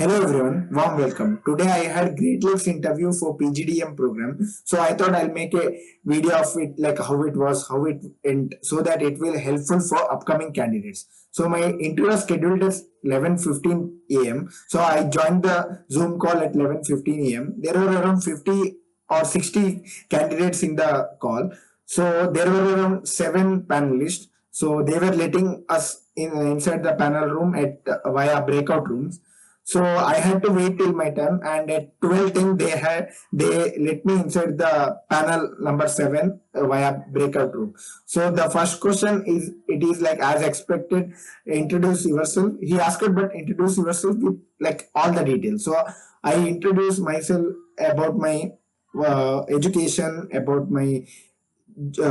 Hello everyone, warm welcome. Today I had great Lakes interview for PGDM program. So I thought I'll make a video of it, like how it was, how it went, so that it will helpful for upcoming candidates. So my interview was scheduled at 11:15 a.m. So I joined the Zoom call at 11:15 a.m. There were around 50 or 60 candidates in the call. So there were around 7 panelists. So they were letting us inside the panel room at via breakout rooms. So I had to wait till my turn, and at 12:10 they let me inside the panel number 7 via breakout room. So the first question is like as expected, introduce yourself. He asked, but introduce yourself with like all the details. So I introduced myself about my education, about my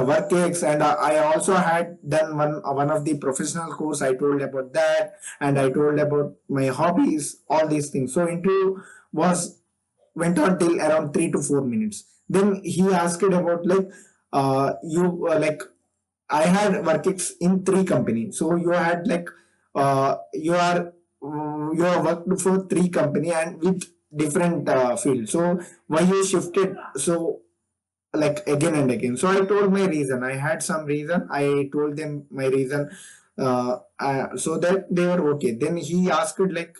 work eggs, and I also had done one of the professional course. I told about that, and I told about my hobbies, all these things. So interview was went on till around 3 to 4 minutes. Then he asked about like you like I had work ex in 3 companies. So you had like you are worked for 3 company and with different fields. So why you shifted so like again and again? So I told my reason. I had some reason. I told them my reason, so that they were okay. Then he asked like,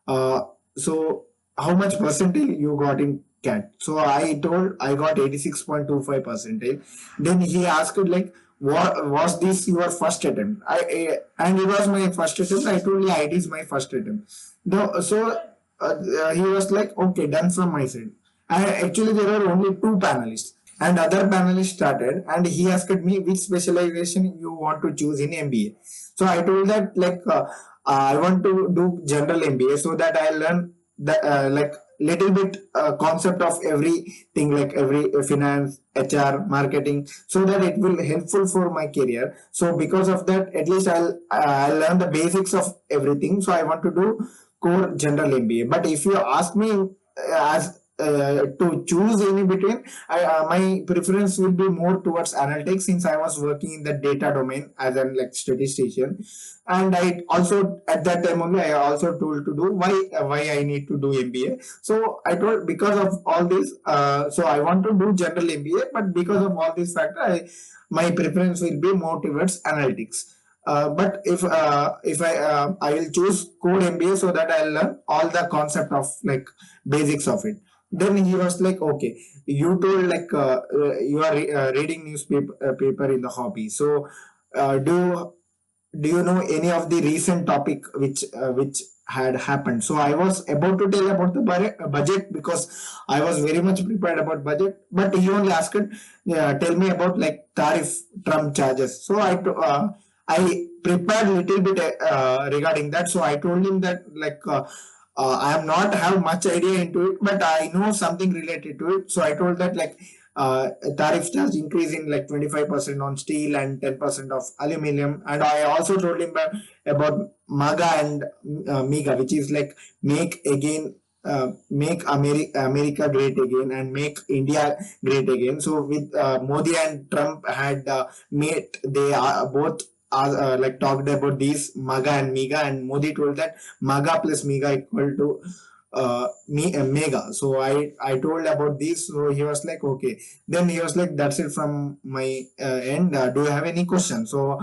uh, so how much percentile you got in cat? So I told I got 86.25 percentile. Then he asked like, what was this your first attempt? And it was my first attempt. I told, yeah, it is my first attempt. No, so he was like, okay, done from my side. Actually there were only 2 panelists, and other panelist started, and he asked me which specialization you want to choose in MBA. So I told that like I want to do general MBA so that I learn the like little bit concept of everything, like every finance, HR, marketing, so that it will helpful for my career. So because of that, at least I'll learn the basics of everything. So I want to do core general MBA. But if you ask me as to choose any between, my preference will be more towards analytics, since I was working in the data domain as an like statistician. And I also at that time only I also told to do why I need to do MBA. So I told because of all this, so I want to do general MBA, but because of all these factors, my preference will be more towards analytics. But if I will choose core MBA so that I'll learn all the concept of like basics of it. Then he was like, okay, you told like you are reading newspaper paper in the hobby. So do you know any of the recent topic which had happened? So I was about to tell about the budget, because I was very much prepared about budget. But he only asked, tell me about like tariff Trump charges. So I prepared little bit regarding that. So I told him that like I am not have much idea into it, but I know something related to it. So I told that like tariff charge increase in like 25% on steel and 10% of aluminum. And I also told him about MAGA and MIGA, which is like make again, make America great again and make India great again. So with Modi and Trump had made, they are both like talked about these MAGA and MIGA, and Modi told that MAGA plus MIGA equal to mega. So I told about this. So he was like, okay. Then he was like, that's it from my end. Do you have any questions? So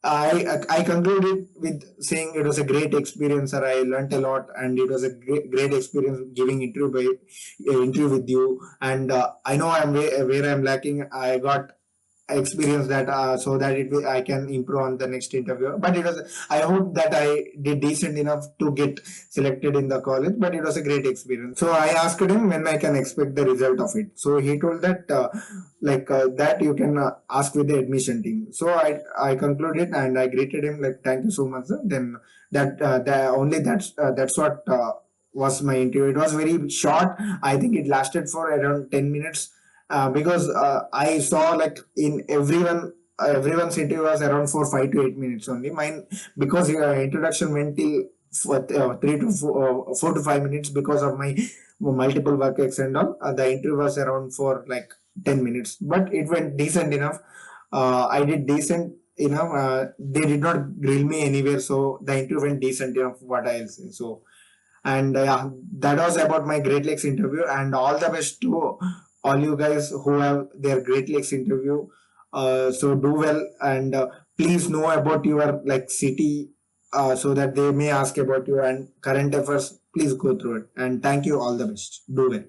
I concluded with saying it was a great experience, sir. I learned a lot, and it was a great experience giving interview with you. And I know I'm where I'm lacking. I got experience that so that I can improve on the next interview. But it was, I hope that I did decent enough to get selected in the college. But it was a great experience. So I asked him when I can expect the result of it. So he told that that you can ask with the admission team. So I concluded and I greeted him like, thank you so much, sir. Then that's what was my interview. It was very short. I think it lasted for around 10 minutes, because I saw like in everyone's interview was around for 5 to 8 minutes only. Mine, because your introduction went till for 4 to 5 minutes because of my multiple work ex and all. The interview was around for like 10 minutes, but it went decent enough. I did decent enough. They did not grill me anywhere, so the interview went decent enough. What I'll say. So And yeah, that was about my Great Lakes interview. And all the best to all you guys who have their Great Lakes interview. So do well, and please know about your like city, so that they may ask about you, and current affairs. Please go through it. And thank you. All the best. Do well.